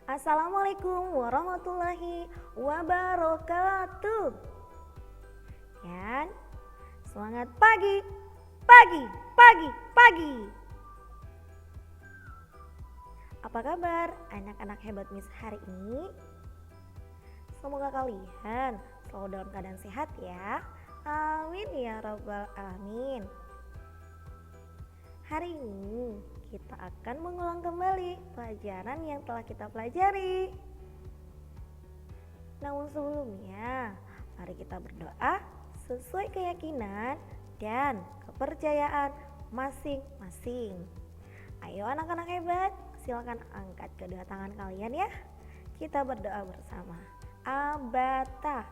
Assalamualaikum warahmatullahi wabarakatuh. Dan semangat pagi, pagi, pagi, pagi. Apa kabar anak-anak hebat Miss hari ini? Semoga kalian selalu dalam keadaan sehat ya. Amin ya rabbal alamin. Hari ini kita akan mengulang kembali pelajaran yang telah kita pelajari. Namun sebelumnya, mari kita berdoa sesuai keyakinan dan kepercayaan masing-masing. Ayo anak-anak hebat, silakan angkat kedua tangan kalian ya. Kita berdoa bersama. Abata.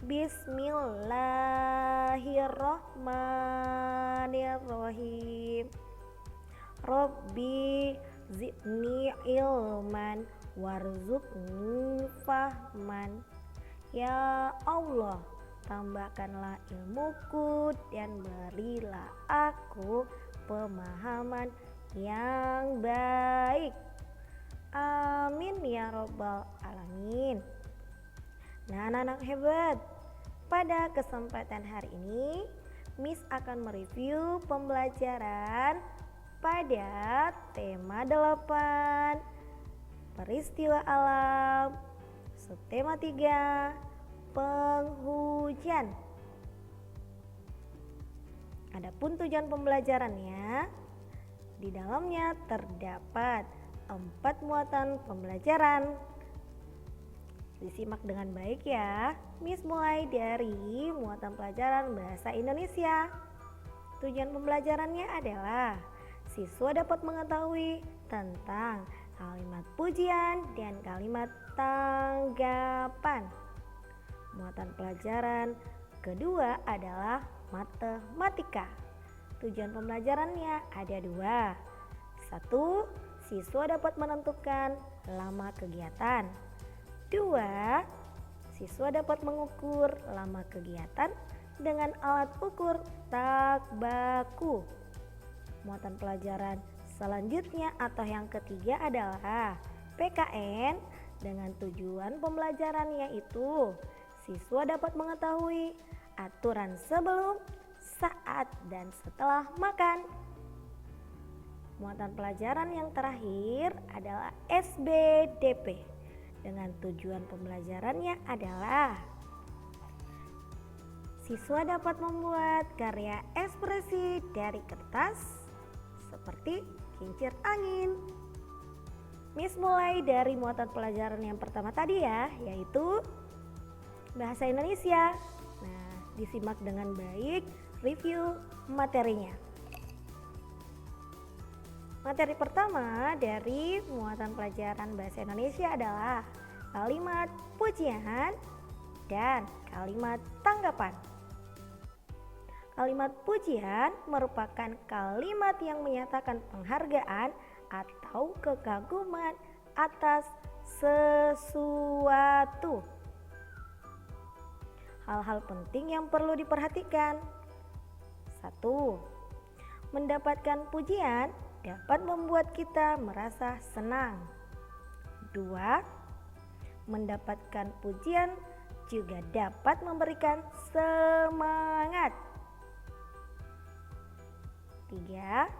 Bismillahirrahmanirrahim. Robbi zidni ilman warzuqni fahman. Ya Allah, tambahkanlah ilmuku dan berilah aku pemahaman yang baik. Amin ya rabbal alamin. Nah anak-anak hebat, pada kesempatan hari ini Miss akan mereview pembelajaran pada tema 8 peristiwa alam, subtema 3 penghujan. Adapun tujuan pembelajarannya, di dalamnya terdapat 4 muatan pembelajaran. Disimak dengan baik ya. Miss mulai dari muatan pelajaran bahasa Indonesia. Tujuan pembelajarannya adalah siswa dapat mengetahui tentang kalimat pujian dan kalimat tanggapan. Muatan pelajaran kedua adalah matematika. Tujuan pembelajarannya ada 2. 1. Siswa dapat menentukan lama kegiatan. 2. Siswa dapat mengukur lama kegiatan dengan alat ukur tak baku. Muatan pelajaran selanjutnya atau yang ketiga adalah PKN dengan tujuan pembelajaran yaitu siswa dapat mengetahui aturan sebelum, saat, dan setelah makan. Muatan pelajaran yang terakhir adalah SBDP dengan tujuan pembelajarannya adalah siswa dapat membuat karya ekspresi dari kertas seperti kincir angin. Miss mulai dari muatan pelajaran yang pertama tadi ya, yaitu bahasa Indonesia. Nah, disimak dengan baik review materinya. Materi pertama dari muatan pelajaran bahasa Indonesia adalah kalimat pujian dan kalimat tanggapan. Kalimat pujian merupakan kalimat yang menyatakan penghargaan atau kekaguman atas sesuatu. Hal-hal penting yang perlu diperhatikan. 1. Mendapatkan pujian dapat membuat kita merasa senang. 2. Mendapatkan pujian juga dapat memberikan semangat. 3.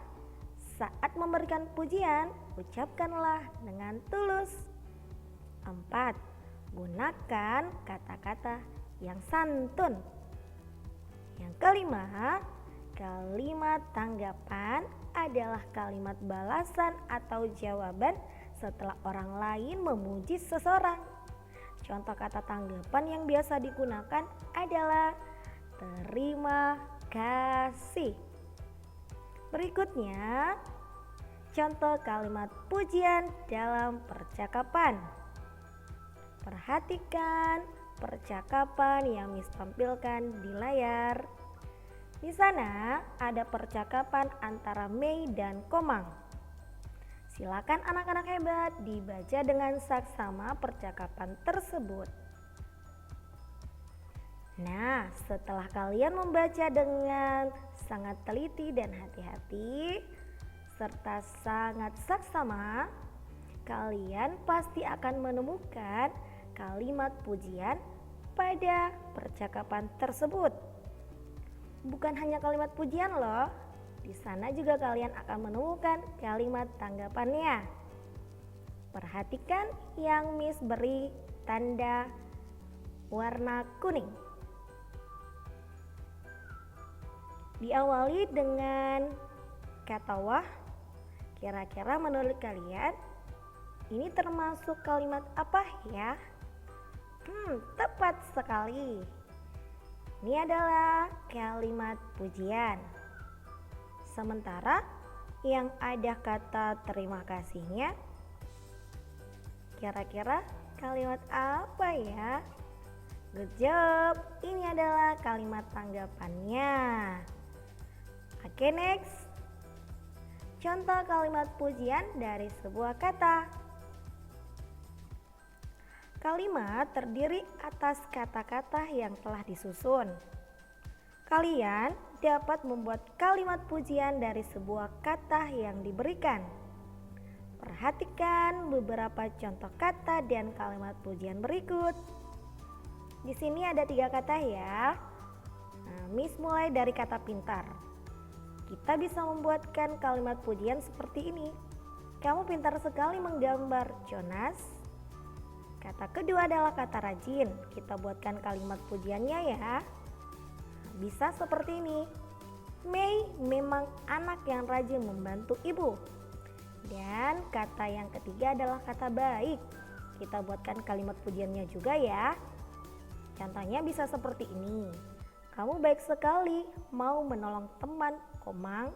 Saat memberikan pujian, ucapkanlah dengan tulus. 4. Gunakan kata-kata yang santun. Yang kelima, kalimat tanggapan adalah kalimat balasan atau jawaban setelah orang lain memuji seseorang. Contoh kata tanggapan yang biasa digunakan adalah terima kasih. Berikutnya, contoh kalimat pujian dalam percakapan. Perhatikan percakapan yang Miss tampilkan di layar. Di sana ada percakapan antara Mei dan Komang. Silakan anak-anak hebat dibaca dengan saksama percakapan tersebut. Nah, setelah kalian membaca dengan sangat teliti dan hati-hati serta sangat saksama, kalian pasti akan menemukan kalimat pujian pada percakapan tersebut. Bukan hanya kalimat pujian loh, di sana juga kalian akan menemukan kalimat tanggapannya. Perhatikan yang Miss beri tanda warna kuning. Diawali dengan kata wah. Kira-kira menurut kalian ini termasuk kalimat apa ya? Tepat sekali. Ini adalah kalimat pujian. Sementara yang ada kata terima kasihnya, kira-kira kalimat apa ya? Good job. Ini adalah kalimat tanggapannya. Oke, next. Contoh kalimat pujian dari sebuah kata. Kalimat terdiri atas kata-kata yang telah disusun. Kalian dapat membuat kalimat pujian dari sebuah kata yang diberikan. Perhatikan beberapa contoh kata dan kalimat pujian berikut. Di sini ada 3 kata ya. Miss mulai dari kata pintar. Kita bisa membuatkan kalimat pujian seperti ini. Kamu pintar sekali menggambar, Jonas. Kata kedua adalah kata rajin. Kita buatkan kalimat pujiannya ya. Bisa seperti ini. Mei memang anak yang rajin membantu ibu. Dan kata yang ketiga adalah kata baik. Kita buatkan kalimat pujiannya juga ya. Contohnya bisa seperti ini. Kamu baik sekali, mau menolong teman, Komang.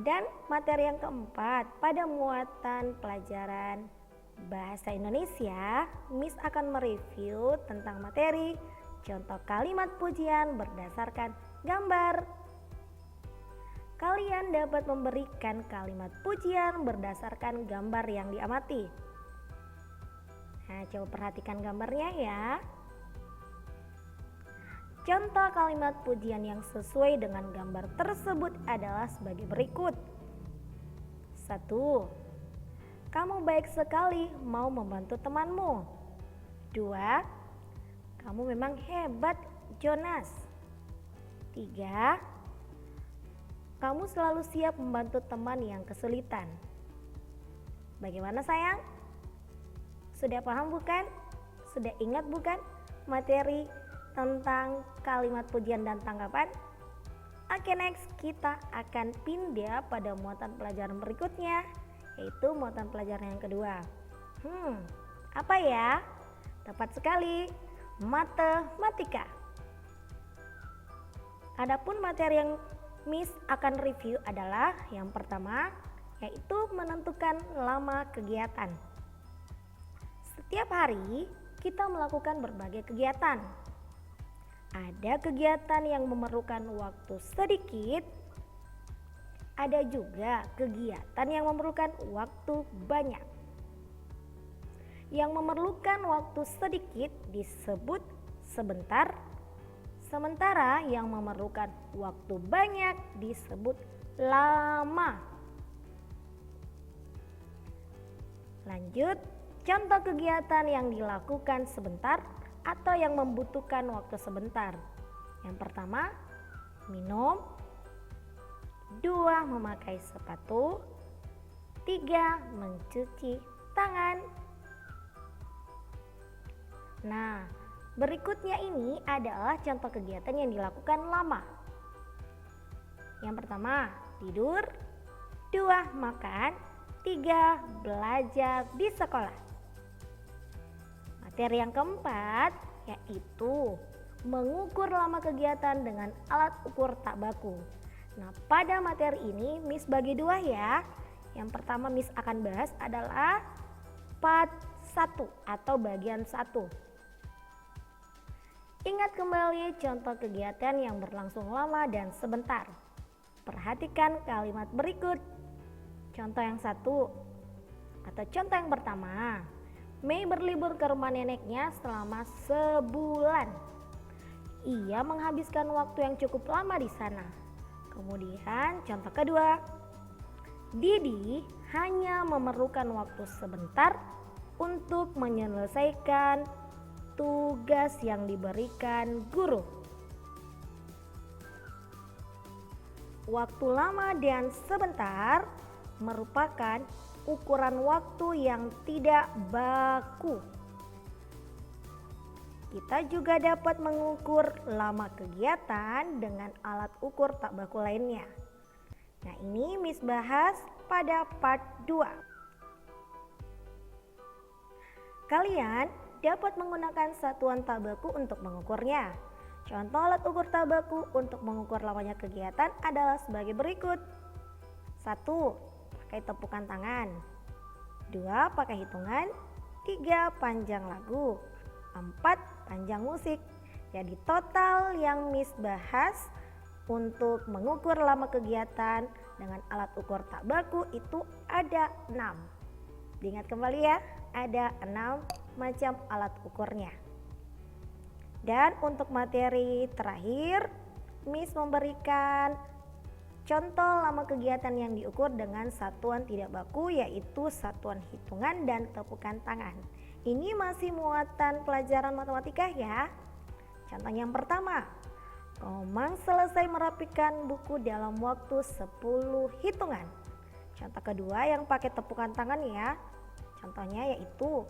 Dan materi yang keempat, pada muatan pelajaran Bahasa Indonesia, Miss akan mereview tentang materi contoh kalimat pujian berdasarkan gambar. Kalian dapat memberikan kalimat pujian berdasarkan gambar yang diamati. Nah, coba perhatikan gambarnya ya. Contoh kalimat pujian yang sesuai dengan gambar tersebut adalah sebagai berikut. 1. Kamu baik sekali mau membantu temanmu. 2. Kamu memang hebat, Jonas. 3. Kamu selalu siap membantu teman yang kesulitan. Bagaimana sayang? Sudah paham bukan? Sudah ingat bukan materi tentang kalimat pujian dan tanggapan? Oke, next kita akan pindah pada muatan pelajaran berikutnya, yaitu muatan pelajaran yang kedua. Apa ya? Tepat sekali, matematika. Adapun materi yang Miss akan review adalah yang pertama, yaitu menentukan lama kegiatan. Setiap hari kita melakukan berbagai kegiatan. Ada kegiatan yang memerlukan waktu sedikit, ada juga kegiatan yang memerlukan waktu banyak. Yang memerlukan waktu sedikit disebut sebentar, sementara yang memerlukan waktu banyak disebut lama. Lanjut, contoh kegiatan yang dilakukan sebentar atau yang membutuhkan waktu sebentar. Yang pertama, minum. 2. Memakai sepatu. 3. Mencuci tangan. Nah, berikutnya ini adalah contoh kegiatan yang dilakukan lama. Yang pertama, tidur. 2. Makan. 3. Belajar di sekolah. Materi yang keempat yaitu mengukur lama kegiatan dengan alat ukur tak baku. Nah, pada materi ini Miss bagi 2 ya. Yang pertama Miss akan bahas adalah part 1 atau bagian 1. Ingat kembali contoh kegiatan yang berlangsung lama dan sebentar. Perhatikan kalimat berikut. Contoh yang 1 atau contoh yang pertama. Mei berlibur ke rumah neneknya selama sebulan. Ia menghabiskan waktu yang cukup lama di sana. Kemudian contoh kedua. Didi hanya memerlukan waktu sebentar untuk menyelesaikan tugas yang diberikan guru. Waktu lama dan sebentar merupakan ukuran waktu yang tidak baku. Kita juga dapat mengukur lama kegiatan dengan alat ukur tak baku lainnya. Nah, ini Miss bahas pada part 2. Kalian dapat menggunakan satuan tak baku untuk mengukurnya. Contoh alat ukur tak baku untuk mengukur lamanya kegiatan adalah sebagai berikut. 1. Pakai tepukan tangan. 2. Pakai hitungan. 3. Panjang lagu. 4. Panjang musik. Jadi total yang Miss bahas untuk mengukur lama kegiatan dengan alat ukur tak baku itu ada 6. Diingat kembali ya, ada 6 macam alat ukurnya. Dan untuk materi terakhir, Miss memberikan contoh lama kegiatan yang diukur dengan satuan tidak baku, yaitu satuan hitungan dan tepukan tangan. Ini masih muatan pelajaran matematika ya. Contoh yang pertama, Komang selesai merapikan buku dalam waktu 10 hitungan. Contoh kedua yang pakai tepukan tangan ya. Contohnya yaitu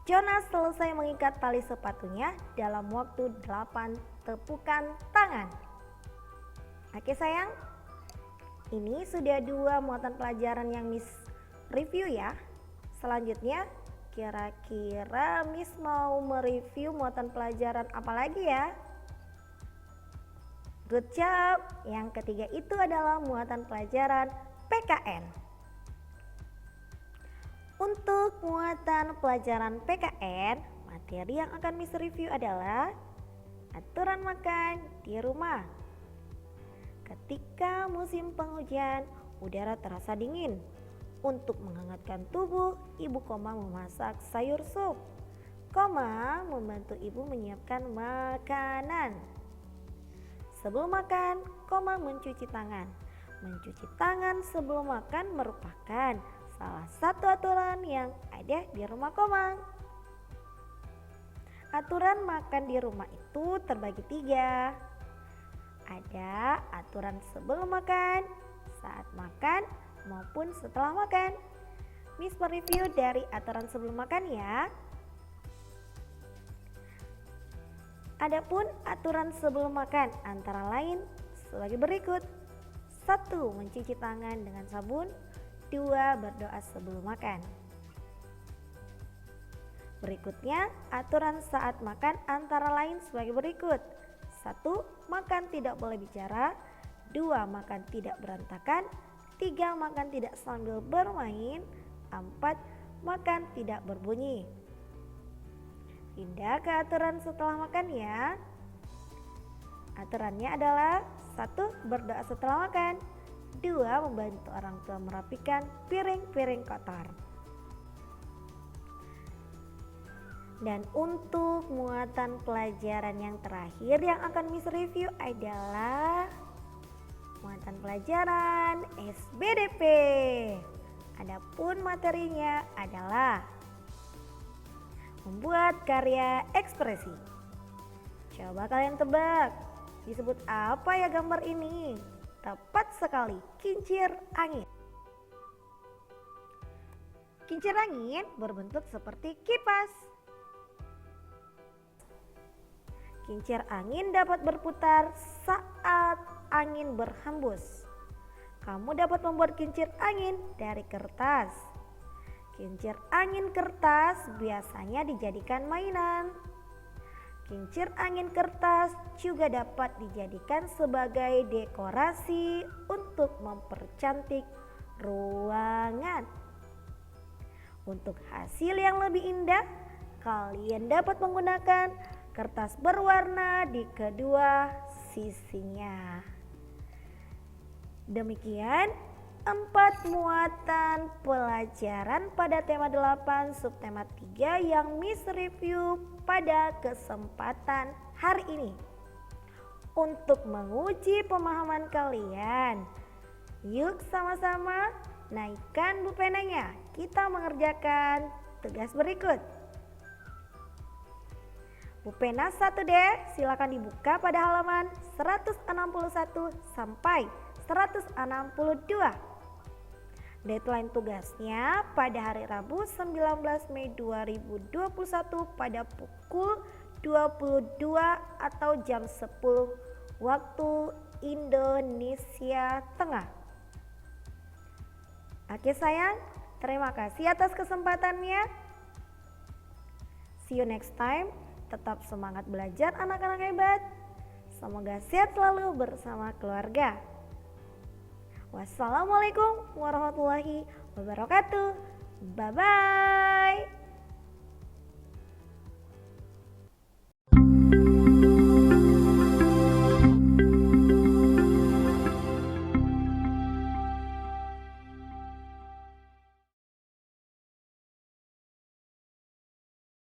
Jonas selesai mengikat tali sepatunya dalam waktu 8 tepukan tangan. Oke sayang, ini sudah 2 muatan pelajaran yang Miss review ya. Selanjutnya kira-kira Miss mau mereview muatan pelajaran apa lagi ya? Good job. Yang ketiga itu adalah muatan pelajaran PKN. Untuk muatan pelajaran PKN, materi yang akan Miss review adalah aturan makan di rumah. Ketika musim penghujan, udara terasa dingin. Untuk menghangatkan tubuh, Ibu Komang memasak sayur sup. Komang membantu ibu menyiapkan makanan. Sebelum makan, Komang mencuci tangan. Mencuci tangan sebelum makan merupakan salah satu aturan yang ada di rumah Komang. Aturan makan di rumah itu terbagi 3. Ada aturan sebelum makan, saat makan, maupun setelah makan. Miss mereview dari aturan sebelum makan ya. Adapun aturan sebelum makan antara lain sebagai berikut. 1. Mencuci tangan dengan sabun. 2. Berdoa sebelum makan. Berikutnya, aturan saat makan antara lain sebagai berikut. 1. Makan tidak boleh bicara. 2. Makan tidak berantakan. 3. Makan tidak sambil bermain. 4. Makan tidak berbunyi. Pindah ke aturan setelah makan ya. Aturannya adalah 1. Berdoa setelah makan. 2. Membantu orang tua merapikan piring-piring kotor. Dan untuk muatan pelajaran yang terakhir yang akan Miss review adalah muatan pelajaran SBDP. Adapun materinya adalah membuat karya ekspresi. Coba kalian tebak, disebut apa ya gambar ini? Tepat sekali, kincir angin. Kincir angin berbentuk seperti kipas. Kincir angin dapat berputar saat angin berhembus. Kamu dapat membuat kincir angin dari kertas. Kincir angin kertas biasanya dijadikan mainan. Kincir angin kertas juga dapat dijadikan sebagai dekorasi untuk mempercantik ruangan. Untuk hasil yang lebih indah, kalian dapat menggunakan kertas berwarna di kedua sisinya. Demikian 4 muatan pelajaran pada tema 8 subtema 3 yang Miss review pada kesempatan hari ini. Untuk menguji pemahaman kalian, Yuk sama-sama naikkan bupenanya. Kita mengerjakan tugas berikut. Bupena 1D silakan dibuka pada halaman 161 sampai 162. Deadline tugasnya pada hari Rabu 19 Mei 2021 pada pukul 22 atau jam 10 waktu Indonesia Tengah. Oke sayang, terima kasih atas kesempatannya. See you next time. Tetap semangat belajar anak-anak hebat. Semoga sehat selalu bersama keluarga. Wassalamualaikum warahmatullahi wabarakatuh. Bye-bye.